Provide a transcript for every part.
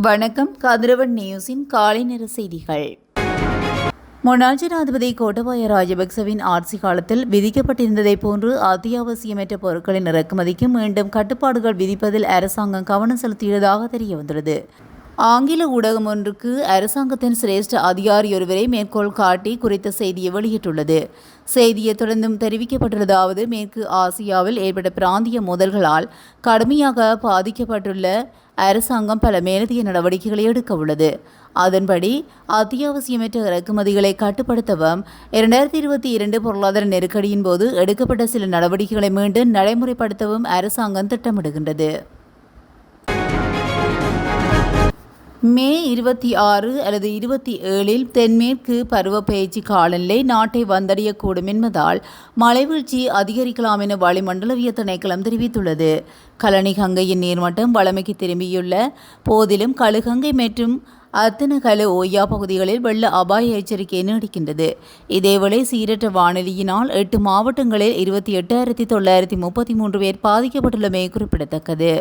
வணக்கம். கதிரவன் நியூஸின் காலை நேர செய்திகள். முன்னாள் ஜனாதிபதி கோட்டபாய ராஜபக்சவின் ஆட்சி காலத்தில் விதிக்கப்பட்டிருந்ததை போன்று அத்தியாவசியமற்ற பொருட்களின் இறக்குமதிக்கு மீண்டும் கட்டுப்பாடுகள் விதிப்பதில் அரசாங்கம் கவனம் செலுத்தியதாக தெரியவந்துள்ளது. ஆங்கில ஊடகம் ஒன்றுக்கு அரசாங்கத்தின் சிரேஷ்ட அதிகாரி ஒருவரை மேற்கோள் காட்டி குறித்த செய்தியை வெளியிட்டுள்ளது. செய்தியை தொடர்ந்தும் தெரிவிக்கப்பட்டுள்ளதாவது, மேற்கு ஆசியாவில் ஏற்பட்ட பிராந்திய மோதல்களால் கடுமையாக பாதிக்கப்பட்டுள்ள அரசாங்கம் பல மேலதிக நடவடிக்கைகளை எடுக்க உள்ளது. அதன்படி அத்தியாவசியமற்ற இறக்குமதிகளை கட்டுப்படுத்தவும் 2022 பொருளாதார நெருக்கடியின் போது எடுக்கப்பட்ட சில நடவடிக்கைகளை மீண்டும் நடைமுறைப்படுத்தவும் அரசாங்கம் திட்டமிடுகின்றது. மே 26 அல்லது 27 தென்மேற்கு பருவப்பெயர்ச்சி காலநிலை நாட்டை வந்தடையக்கூடும் என்பதால் மழைவீழ்ச்சி அதிகரிக்கலாம் என வளிமண்டலவியல் திணைக்களம் தெரிவித்துள்ளது. கலனி கங்கையின் நீர்மட்டம் வளமைக்கு திரும்பியுள்ள போதிலும் கழுகங்கை மற்றும் அத்தனகல ஓயா பகுதிகளில் வெள்ள அபாய எச்சரிக்கை நீடிக்கின்றது. இதேவேளை சீரற்ற வானிலையினால் 8 மாவட்டங்களில் 28,933 பேர் பாதிக்கப்பட்டுள்ளமை குறிப்பிடத்தக்கது.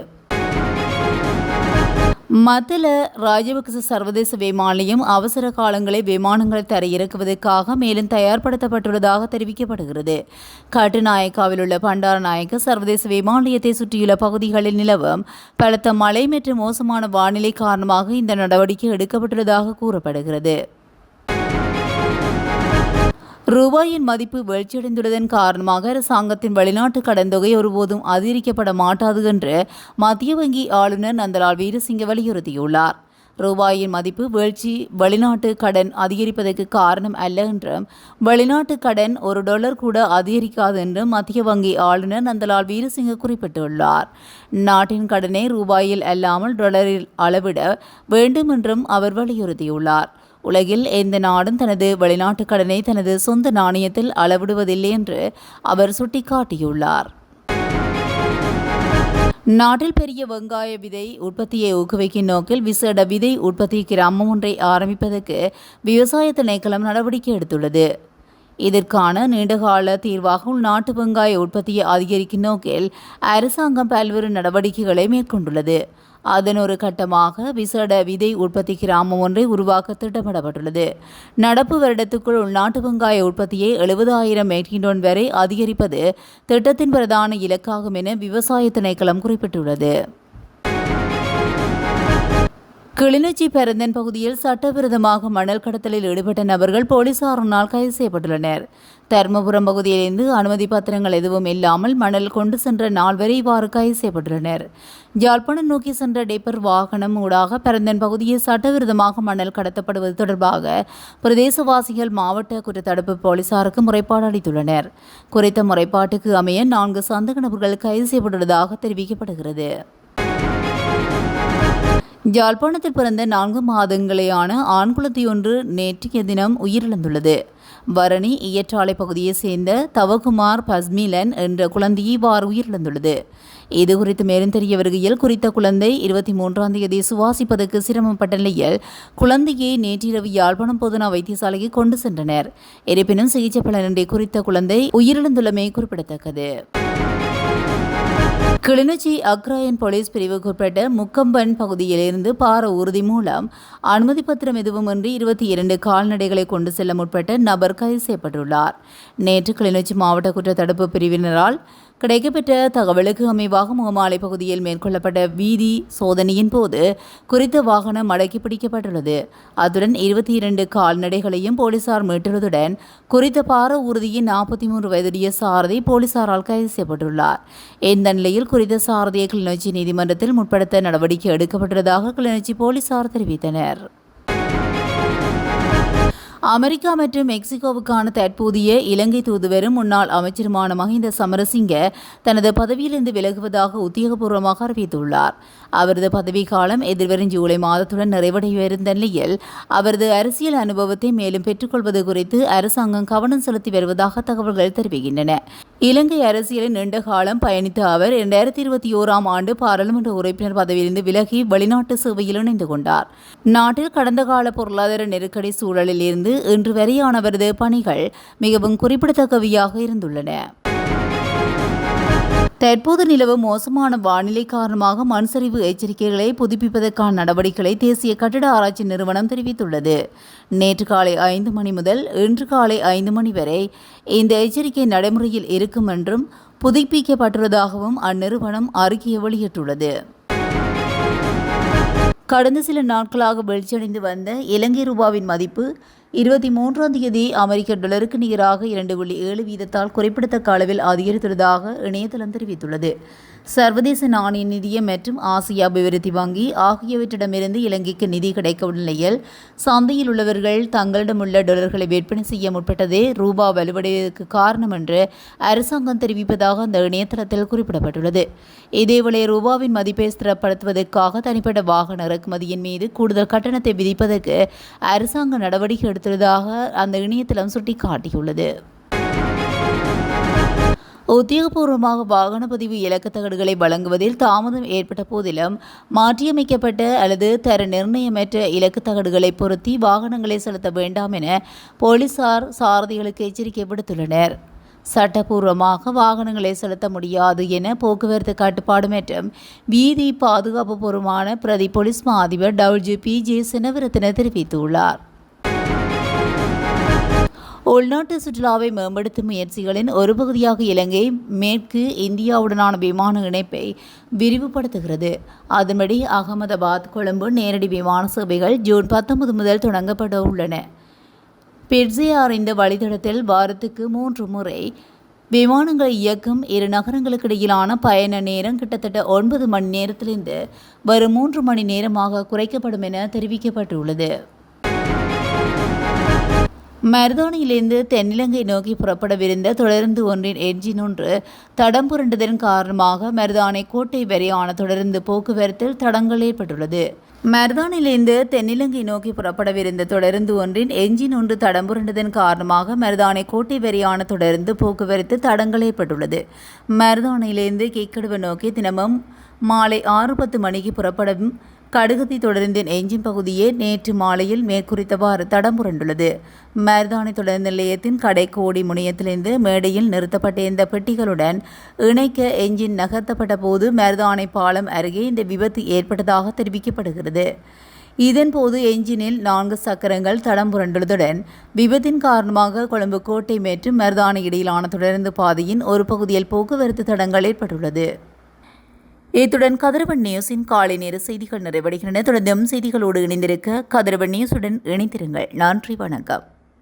மத்தள ராஜபக்ச சர்வதேச விமான நிலையம் அவசர காலங்களில் விமானங்களை தரையிறக்குவதற்காக மேலும் தயார்படுத்தப்பட்டுள்ளதாக தெரிவிக்கப்படுகிறது. கட்டுநாயக்காவில் உள்ள பண்டாரநாயக்க சர்வதேச விமான நிலையத்தை சுற்றியுள்ள பகுதிகளில் நிலவும் பலத்த மழை மற்றும் மோசமான வானிலை காரணமாக இந்த நடவடிக்கை எடுக்கப்பட்டுள்ளதாக கூறப்படுகிறது. ரூபாயின் மதிப்பு வீழ்ச்சியடைந்துள்ளதன் காரணமாக அரசாங்கத்தின் வெளிநாட்டு கடன் தொகை ஒருபோதும் அதிகரிக்கப்பட மாட்டாது என்று மத்திய வங்கி ஆளுநர் நந்தலால் வீரசிங்க வலியுறுத்தியுள்ளார். ரூபாயின் மதிப்பு வீழ்ச்சி வெளிநாட்டு கடன் அதிகரிப்பதற்கு காரணம் அல்ல என்றும், வெளிநாட்டு கடன் $1 கூட அதிகரிக்காது என்றும் மத்திய வங்கி ஆளுநர் நந்தலால் வீரசிங்க குறிப்பிட்டுள்ளார். நாட்டின் கடனை ரூபாயில் அல்லாமல் டாலரில் அளவிட வேண்டும் என்றும் அவர் வலியுறுத்தியுள்ளார். உலகில் எந்த நாடும் தனது வெளிநாட்டு கடனை தனது சொந்த நாணயத்தில் அளவிடுவதில்லை என்று அவர் சுட்டிக்காட்டியுள்ளார். நாட்டில் பெரிய வெங்காய விதை உற்பத்தியை ஊக்குவிக்கும் நோக்கில் விசேட விதை உற்பத்தி கிராமம் ஒன்றை ஆரம்பிப்பதற்கு விவசாய திணைக்களம் நடவடிக்கை எடுத்துள்ளது. இதற்கான நீண்டகால தீர்வாக உள்நாட்டு வெங்காய உற்பத்தியை அதிகரிக்கும் நோக்கில் அரசாங்கம் பல்வேறு நடவடிக்கைகளை மேற்கொண்டுள்ளது. அதன் ஒரு கட்டமாக விசேட விதை உற்பத்தி கிராமம் ஒன்றை உருவாக்க திட்டமிடப்பட்டுள்ளது. நடப்பு வருடத்துக்குள் உள்நாட்டு வெங்காய உற்பத்தியை 70,000 மெட்ரிக் டன் வரை அதிகரிப்பது திட்டத்தின் பிரதான இலக்காகும் என விவசாய திணைக்களம் குறிப்பிட்டுள்ளது. கிளிநொச்சி பெரந்தன் பகுதியில் சட்டவிரோதமாக மணல் கடத்தலில் ஈடுபட்ட நபர்கள் போலீசாரினால் கைது செய்யப்பட்டுள்ளனர். தர்மபுரம் பகுதியிலிருந்து அனுமதி பத்திரங்கள் எதுவும் இல்லாமல் மணல் கொண்டு சென்ற 4 பேர் இவ்வாறு கைது செய்யப்பட்டுள்ளனர். யாழ்ப்பாணம் நோக்கி சென்ற டெப்பர் வாகனம் ஊடாக பெரந்தன் பகுதியில் சட்டவிரோதமாக மணல் கடத்தப்படுவது தொடர்பாக பிரதேசவாசிகள் மாவட்ட குற்றத்தடுப்பு போலீசாருக்கு முறைப்பாடு அளித்துள்ளனர். குறித்த முறைப்பாட்டுக்கு அமைய 4 சந்தேக நபர்கள் கைது செய்யப்பட்டுள்ளதாக தெரிவிக்கப்படுகிறது. யாழ்ப்பாணத்தில் பிறந்த 4 மாதங்களேயான ஆண் குழந்தை ஒன்று நேற்றைய தினம் உயிரிழந்துள்ளது. வரணி இயற்றாலை பகுதியைச் சேர்ந்த தவகுமார் பஸ்மிலன் என்ற குழந்தையை இவ்வாறு உயிரிழந்துள்ளது. இதுகுறித்து மேலும் தெரிய வருகையில், குறித்த குழந்தை 23ஆம் தேதி சுவாசிப்பதற்கு சிரமப்பட்ட நிலையில் குழந்தையை நேற்றிரவு யாழ்ப்பாணம் போதனா வைத்தியசாலைக்கு கொண்டு சென்றனர். இருப்பினும் சிகிச்சை பலனின்றி குறித்த குழந்தை உயிரிழந்துள்ளமை குறிப்பிடத்தக்கது. கிளிநொச்சி அக்ராயன் போலீஸ் பிரிவுக்குட்பட்ட முக்கம்பன் பகுதியிலிருந்து பார ஊர்தி மூலம் அனுமதி பத்திரம் எதுவுமின்றி 22 கால்நடைகளை கொண்டு செல்ல முற்பட்ட நபர் கைது செய்யப்பட்டுள்ளார். நேற்று கிளிநொச்சி மாவட்ட குற்றத்தடுப்பு பிரிவினரால் கிடைக்கப்பெற்ற தகவலுக்கு அமைவாக முகமாலை பகுதியில் மேற்கொள்ளப்பட்ட வீதி சோதனையின் போது குறித்த வாகனம் மடக்கி பிடிக்கப்பட்டுள்ளது. அத்துடன் 22 கால்நடைகளையும் போலீசார் மீட்டுள்ளதுடன் குறித்த பார ஊர்தியின் 43 வயதுடைய சாரதி போலீசாரால் கைது செய்யப்பட்டுள்ளார். இந்த நிலையில் குறித்த சாரதியை கிளிநொச்சி நீதிமன்றத்தில் முற்படுத்த நடவடிக்கை எடுக்கப்பட்டுள்ளதாக கிளிநொச்சி போலீசார் தெரிவித்தனர். அமெரிக்கா மற்றும் மெக்சிகோவுக்கான தற்போதைய இலங்கை தூதுவரும் முன்னாள் அமைச்சருமான மஹிந்த சமரசிங்க தனது பதவியிலிருந்து விலகுவதாக உத்தியோகபூர்வமாக அறிவித்துள்ளார். அவரது பதவிக்காலம் எதிர்வரும் ஜூலை மாதத்துடன் நிறைவடையவிருந்த நிலையில் அவரது அரசியல் அனுபவத்தை மேலும் பெற்றுக்கொள்வது குறித்து அரசாங்கம் கவனம் செலுத்தி வருவதாக தகவல்கள் தெரிவிக்கின்றன. இலங்கை அரசியலில் நீண்ட காலம் பயணித்த அவர் 2021ஆம் ஆண்டு பாராளுமன்ற உறுப்பினர் பதவியிலிருந்து விலகி வெளிநாட்டு சேவையில் இணைந்து கொண்டார். நாட்டில் கடந்த கால பொருளாதார நெருக்கடி சூழலில் இருந்து இன்று வரையானவரது பணிகள் மிகவும் குறிப்பிடத்தக்கவையாக இருந்துள்ளன. தற்போது நிலவும் மோசமான வானிலை காரணமாக மண் சரிவு எச்சரிக்கைகளை புதுப்பிப்பதற்கான நடவடிக்கைகளை தேசிய கட்டிட ஆராய்ச்சி நிறுவனம் தெரிவித்துள்ளது. நேற்று காலை 5 மணி முதல் இன்று காலை 5 மணி வரை இந்த எச்சரிக்கை நடைமுறையில் இருக்கும் என்றும் புதுப்பிக்கப்பட்டுள்ளதாகவும் அந்நிறுவனம் அறிக்கையை வெளியிட்டுள்ளது. கடந்த சில நாட்களாக வீழ்ச்சியடைந்து வந்த இலங்கை ரூபாவின் மதிப்பு 23ஆம் தேதி அமெரிக்க டாலருக்கு நிகராக 2.7 வீதத்தால் குறிப்பிடத்தக்க அளவில் அதிகரித்துள்ளதாக இணையதளம் தெரிவித்துள்ளது. சர்வதேச நாணய நிதியம் மற்றும் ஆசிய அபிவிருத்தி வங்கி ஆகியவற்றிடமிருந்து இலங்கைக்கு நிதி கிடைக்கும் நிலையில் சந்தையில் உள்ளவர்கள் தங்களிடமுள்ள டாலர்களை விற்பனை செய்ய முற்பட்டதே ரூபா வலுவடைவதற்கு காரணம் என்று அரசாங்கம் தெரிவிப்பதாக அந்த இணையதளத்தில் குறிப்பிடப்பட்டுள்ளது. இதேவேளை ரூபாவின் மதிப்பை ஸ்திரப்படுத்துவதற்காக தனிப்பட்ட வாகன இறக்குமதியின் மீது கூடுதல் கட்டணத்தை விதிப்பதற்கு அரசாங்கம் நடவடிக்கை எடுத்துள்ளதாக அந்த இணையதளம் சுட்டிக்காட்டியுள்ளது. உத்தியோகபூர்வமாக வாகன பதிவு இலக்கத்தகடுகளை வழங்குவதில் தாமதம் ஏற்பட்ட போதிலும் மாற்றியமைக்கப்பட்ட அல்லது தர நிர்ணயமற்ற இலக்கத்தகடுகளை பொருத்தி வாகனங்களை செலுத்த வேண்டாம் என போலீசார் சாரதிகளுக்கு எச்சரிக்கை விடுத்துள்ளனர். சட்டப்பூர்வமாக வாகனங்களை செலுத்த முடியாது என போக்குவரத்து கட்டுப்பாடு மற்றும் வீதி பாதுகாப்பு பொறுப்பான பிரதி போலீஸ் மா அதிபர் WGP செனவிரத்ன தெரிவித்துள்ளார். உள்நாட்டு சுற்றுலாவை மேம்படுத்தும் முயற்சிகளின் ஒரு பகுதியாக இலங்கை மேற்கு இந்தியாவுடனான விமான இணைப்பை விரிவுபடுத்துகிறது. அதன்படி அகமதாபாத் கொழும்பு நேரடி விமான சேவைகள் ஜூன் 19 முதல் தொடங்கப்பட உள்ளன. பிட்ஸியார் இந்த வழித்தடத்தில் வாரத்துக்கு 3 முறை விமானங்களை இயக்கும் இரு நகரங்களுக்கிடையிலான பயண நேரம் கிட்டத்தட்ட 9 மணி நேரத்திலிருந்து வரும் 3 மணி நேரமாக குறைக்கப்படும் என தெரிவிக்கப்பட்டுள்ளது. மருதானியிலிருந்து தென்னிலங்கை நோக்கி புறப்படவிருந்த தொடருந்து ஒன்றின் என்ஜின் ஒன்று தடம் புரண்டதன் காரணமாக மருதானை கோட்டை வரையான தொடருந்து போக்குவரத்தில் தடங்கள் ஏற்பட்டுள்ளது. மருதானிலிருந்து தென்னிலங்கை நோக்கி புறப்படவிருந்த தொடருந்து ஒன்றின் என்ஜின் ஒன்று தடம் புரண்டதன் காரணமாக மருதானை கோட்டை வரையான தொடருந்து போக்குவரத்து தடங்கள் ஏற்பட்டுள்ளது. மருதானிலிருந்து கேக்கடுவ நோக்கி தினமும் மாலை 6:10 மணிக்கு புறப்படும் கடுகதி தொடர்ந்தின் எஞ்சின் பகுதியே நேற்று மாலையில் மேற்குறித்தவாறு தடம் புரண்டுள்ளது. மருதானை தொடர்ந்து நிலையத்தின் கடைக்கோடி முனையத்திலிருந்து மேடையில் நிறுத்தப்பட்ட இந்த பெட்டிகளுடன் இணைக்க எஞ்சின் நகர்த்தப்பட்ட போது மருதானை பாலம் அருகே இந்த விபத்து ஏற்பட்டதாக தெரிவிக்கப்படுகிறது. இதன்போது எஞ்சினில் 4 சக்கரங்கள் தடம் புரண்டுள்ளதுடன் விபத்தின் காரணமாக கொழும்பு கோட்டை மற்றும் மருதானை இடையிலான தொடருந்து பாதையின் ஒரு பகுதியில் போக்குவரத்து தடங்கள் ஏற்பட்டுள்ளது. இத்துடன் கதிரவன் நியூஸின் காலை நேர செய்திகள் நிறைவடைகின்றன. தொடர்ந்தும் செய்திகளோடு இணைந்திருக்க கதிரவன் நியூஸுடன் இணைந்திருங்கள். நன்றி, வணக்கம்.